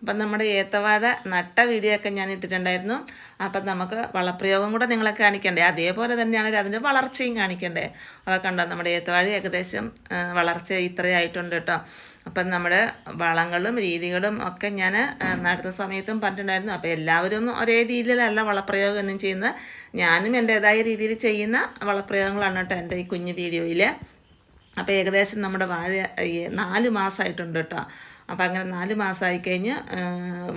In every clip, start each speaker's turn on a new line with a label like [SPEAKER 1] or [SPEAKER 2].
[SPEAKER 1] അപ്പം നമ്മുടെ ഏത്തവാഴ നട്ട വീഡിയോ ഒക്കെ ഞാൻ ഇട്ടിട്ടുണ്ടായിരുന്നു. അപ്പം നമുക്ക് വളപ്രയോഗം കൂടെ നിങ്ങളെ കാണിക്കണ്ടേ, അതേപോലെ തന്നെയാണ് അതിൻ്റെ വളർച്ചയും കാണിക്കണ്ടേ. അപ്പോൾ കണ്ടോ നമ്മുടെ ഏത്തവാഴ ഏകദേശം വളർച്ച ഇത്രയായിട്ടുണ്ട് കേട്ടോ. അപ്പം നമ്മുടെ വളങ്ങളും രീതികളും ഒക്കെ ഞാൻ നടുന്ന സമയത്തും പറഞ്ഞിട്ടുണ്ടായിരുന്നു. അപ്പോൾ എല്ലാവരും ഒന്നും ഒരേ രീതിയിലല്ല വളപ്രയോഗം ഒന്നും ചെയ്യുന്നത്. ഞാനും എൻ്റേതായ രീതിയിൽ ചെയ്യുന്ന വളപ്രയോഗങ്ങളാണ് കേട്ടോ എൻ്റെ ഈ കുഞ്ഞു വീഡിയോയിൽ. അപ്പോൾ ഏകദേശം നമ്മുടെ വാഴ 4 മാസമായിട്ടുണ്ട് കേട്ടോ. അപ്പോൾ അങ്ങനെ 4 മാസമായി കഴിഞ്ഞ്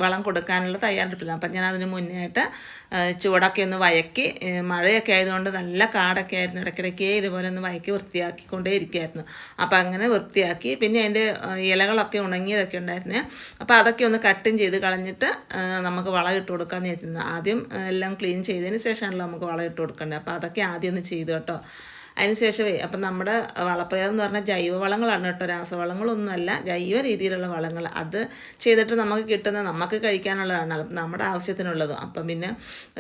[SPEAKER 1] വളം കൊടുക്കാനുള്ള തയ്യാറെടുപ്പില്ല. അപ്പം ഞാൻ അതിന് മുന്നേ ആയിട്ട് ചുവടൊക്കെ ഒന്ന് വയക്കി, മഴയൊക്കെ ആയതുകൊണ്ട് നല്ല കാടൊക്കെ ആയിരുന്നു, ഇടയ്ക്കിടയ്ക്ക് ഇതുപോലെ ഒന്ന് വയക്കി വൃത്തിയാക്കിക്കൊണ്ടേ ഇരിക്കുമായിരുന്നു. അപ്പോൾ അങ്ങനെ വൃത്തിയാക്കി, പിന്നെ അതിൻ്റെ ഇലകളൊക്കെ ഉണങ്ങിയതൊക്കെ ഉണ്ടായിരുന്നേ. അപ്പോൾ അതൊക്കെ ഒന്ന് കട്ടും ചെയ്ത് കളഞ്ഞിട്ട് നമുക്ക് വളം ഇട്ട് കൊടുക്കാമെന്ന് വിചാരിച്ചിരുന്നു. ആദ്യം എല്ലാം ക്ലീൻ ചെയ്തതിന് ശേഷമാണല്ലോ നമുക്ക് വളം ഇട്ട് കൊടുക്കേണ്ടത്. അപ്പോൾ അതൊക്കെ ആദ്യം ഒന്ന് ചെയ്തു കേട്ടോ. അതിന് ശേഷമേ അപ്പം നമ്മുടെ വളപ്രയോഗം എന്ന് പറഞ്ഞാൽ ജൈവവളങ്ങളാണ് കേട്ടോ, രാസവളങ്ങളൊന്നുമല്ല, ജൈവ രീതിയിലുള്ള വളങ്ങൾ. അത് ചെയ്തിട്ട് നമുക്ക് കിട്ടുന്ന നമുക്ക് കഴിക്കാനുള്ളതാണ്, നമ്മുടെ ആവശ്യത്തിനുള്ളതും. അപ്പം പിന്നെ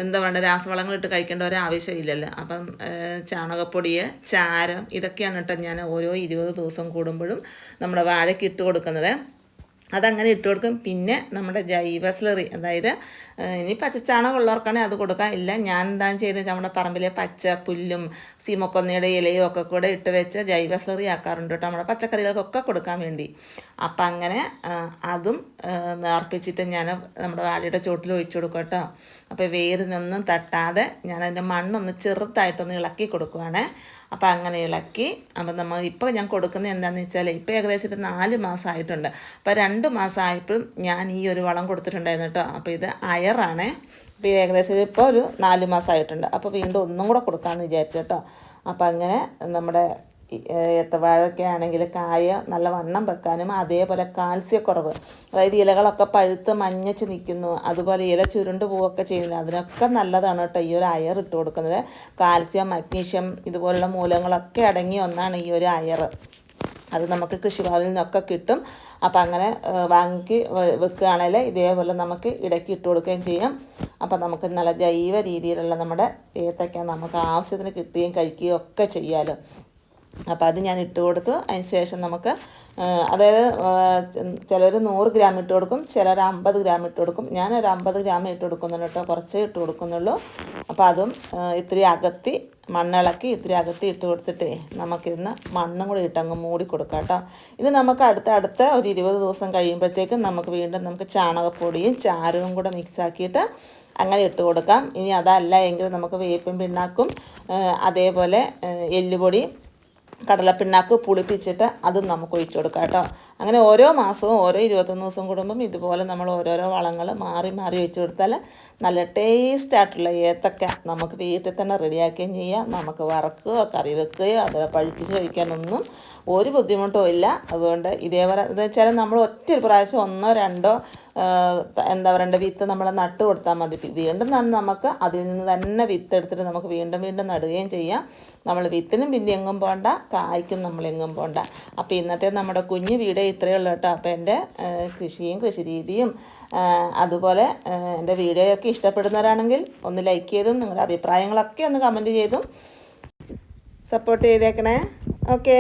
[SPEAKER 1] എന്താ വേണ്ട, രാസവളങ്ങളിട്ട് കഴിക്കേണ്ട ഒരു ആവശ്യമില്ലല്ലോ. അപ്പം ചാണകപ്പൊടി, ചാരം, ഇതൊക്കെയാണ് കേട്ടോ ഞാൻ ഓരോ 20 ദിവസം കൂടുമ്പോഴും നമ്മുടെ വാഴയ്ക്ക് ഇട്ട് കൊടുക്കുന്നത്. അതങ്ങനെ ഇട്ട് കൊടുക്കും. പിന്നെ നമ്മുടെ ജൈവ സ്ലറി, അതായത് ഇനി പച്ചച്ചാണകം ഉള്ളവർക്കാണെങ്കിൽ അത് കൊടുക്കാം. ഇല്ല, ഞാൻ എന്താണ് ചെയ്തത്, നമ്മുടെ പറമ്പിലെ പച്ച പുല്ലും സീമക്കൊന്നയുടെ ഇലയും ഒക്കെ കൂടെ ഇട്ട് വെച്ച് ജൈവ സ്ലറി ആക്കാറുണ്ട് കേട്ടോ, നമ്മുടെ പച്ചക്കറികൾക്കൊക്കെ കൊടുക്കാൻ വേണ്ടി. അപ്പം അങ്ങനെ അതും നേർപ്പിച്ചിട്ട് ഞാൻ നമ്മുടെ വാഴയുടെ ചുവട്ടിൽ ഒഴിച്ചു കൊടുക്കും കേട്ടോ. അപ്പോൾ വേരിനൊന്നും തട്ടാതെ ഞാനതിൻ്റെ മണ്ണൊന്ന് ചെറുതായിട്ടൊന്ന് ഇളക്കി കൊടുക്കുവാണേ. അപ്പോൾ അങ്ങനെ ഇളക്കി, അപ്പം ഇപ്പോൾ ഞാൻ കൊടുക്കുന്നത് എന്താണെന്ന് വെച്ചാൽ, ഇപ്പോൾ ഏകദേശം 4 മാസമായിട്ടുണ്ട്. അപ്പോൾ 2 മാസമായപ്പോഴും ഞാൻ ഈ ഒരു വളം കൊടുത്തിട്ടുണ്ടായിരുന്നു കേട്ടോ. അപ്പോൾ ഇത് അയറാണേ. അപ്പോൾ ഏകദേശം ഇപ്പോൾ ഒരു 4 മാസമായിട്ടുണ്ട്. അപ്പോൾ വീണ്ടും ഒന്നും കൂടെ കൊടുക്കാമെന്ന് വിചാരിച്ചു കേട്ടോ. അപ്പോൾ അങ്ങനെ നമ്മുടെ ഏത്തവാഴയൊക്കെ ആണെങ്കിൽ കായ നല്ല വണ്ണം വെക്കാനും, അതേപോലെ കാൽസ്യക്കുറവ്, അതായത് ഇലകളൊക്കെ പഴുത്ത് മഞ്ഞച്ച് നിൽക്കുന്നു, അതുപോലെ ഇല ചുരുണ്ട് പോവുകയൊക്കെ ചെയ്യുന്നു, അതിനൊക്കെ നല്ലതാണ് കേട്ടോ ഈ ഒരു അയർ ഇട്ട് കൊടുക്കുന്നത്. കാൽസ്യം, മഗ്നീഷ്യം ഇതുപോലുള്ള മൂലങ്ങളൊക്കെ അടങ്ങിയ ഒന്നാണ് ഈ ഒരു അയർ. അത് നമുക്ക് കൃഷിഭവനിൽ നിന്നൊക്കെ കിട്ടും. അപ്പം അങ്ങനെ വാങ്ങി വെക്കുകയാണെങ്കിൽ ഇതേപോലെ നമുക്ക് ഇടയ്ക്ക് ഇട്ട് കൊടുക്കുകയും ചെയ്യാം. അപ്പം നമുക്ക് നല്ല ജൈവ രീതിയിലുള്ള നമ്മുടെ ഏത്തയ്ക്ക നമുക്ക് ആവശ്യത്തിന് കിട്ടുകയും കഴിക്കുകയും ഒക്കെ ചെയ്യാമല്ലോ. അപ്പോൾ അത് ഞാൻ ഇട്ട് കൊടുത്തു. അതിന് ശേഷം നമുക്ക് അതായത് ചിലർ 100 ഗ്രാം ഇട്ട് കൊടുക്കും, ചിലർ 50 ഗ്രാം ഇട്ട് കൊടുക്കും. ഞാനൊരു 50 ഗ്രാം ഇട്ട് കൊടുക്കുന്നുള്ളൂ കേട്ടോ, കുറച്ചേ ഇട്ട് കൊടുക്കുന്നുള്ളൂ. അപ്പോൾ അതും ഇത്തിരി അകത്തി മണ്ണിളക്കി ഇത്തിരി അകത്തി ഇട്ട് കൊടുത്തിട്ടേ നമുക്കിന്ന് മണ്ണും കൂടി ഇട്ടങ്ങ് മൂടി കൊടുക്കാം കേട്ടോ. ഇത് നമുക്ക് അടുത്ത ഒരു 20 ദിവസം കഴിയുമ്പോഴത്തേക്കും നമുക്ക് വീണ്ടും നമുക്ക് ചാണകപ്പൊടിയും ചാരവും കൂടെ മിക്സാക്കിയിട്ട് അങ്ങനെ ഇട്ട് കൊടുക്കാം. ഇനി അതല്ല എങ്കിൽ നമുക്ക് വേപ്പിൻ പിണ്ണാക്കും, അതേപോലെ എല്ലുപൊടി, കടലപ്പിണ്ണാക്ക് പുളിപ്പിച്ചിട്ട് അതും നമുക്ക് ഒഴിച്ചു കൊടുക്കാം കേട്ടോ. അങ്ങനെ ഓരോ മാസവും ഓരോ 21 ദിവസം കൂടുമ്പം ഇതുപോലെ നമ്മൾ ഓരോരോ വളങ്ങൾ മാറി മാറി ഒഴിച്ചു കൊടുത്താൽ നല്ല ടേസ്റ്റായിട്ടുള്ള ഏത്തക്ക നമുക്ക് വീട്ടിൽ തന്നെ റെഡിയാക്കുകയും ചെയ്യാം. നമുക്ക് വറക്കുകയോ കറി വെക്കുകയോ അതിൽ പഴുപ്പിച്ച് കഴിക്കാനൊന്നും ഒരു ബുദ്ധിമുട്ടും ഇല്ല. അതുകൊണ്ട് ഇതേപോലെ എന്ന് വെച്ചാൽ നമ്മൾ ഒറ്റൊരു പ്രാവശ്യം 1 2 എന്താ പറയണ്ട വിത്ത് നമ്മൾ നട്ട് കൊടുത്താൽ മതി. വീണ്ടും നമുക്ക് അതിൽ നിന്ന് തന്നെ വിത്ത് എടുത്തിട്ട് നമുക്ക് വീണ്ടും വീണ്ടും നടുകയും ചെയ്യാം. നമ്മൾ വിത്തിനും പിന്നെ എങ്ങും പോകണ്ട, കായ്ക്കും നമ്മൾ എങ്ങും പോകണ്ട. അപ്പോൾ ഇന്നത്തെ നമ്മുടെ കുഞ്ഞു വീഡിയോ ഇത്രയേ ഉള്ളൂ കേട്ടോ. അപ്പോൾ എൻ്റെ കൃഷിയും കൃഷിരീതിയും അതുപോലെ എൻ്റെ വീഡിയോയൊക്കെ ഇഷ്ടപ്പെടുന്നവരാണെങ്കിൽ ഒന്ന് ലൈക്ക് ചെയ്തും നിങ്ങളുടെ അഭിപ്രായങ്ങളൊക്കെ ഒന്ന് കമൻറ്റ് ചെയ്തും സപ്പോർട്ട് ചെയ്തേക്കണേ. ഓക്കേ.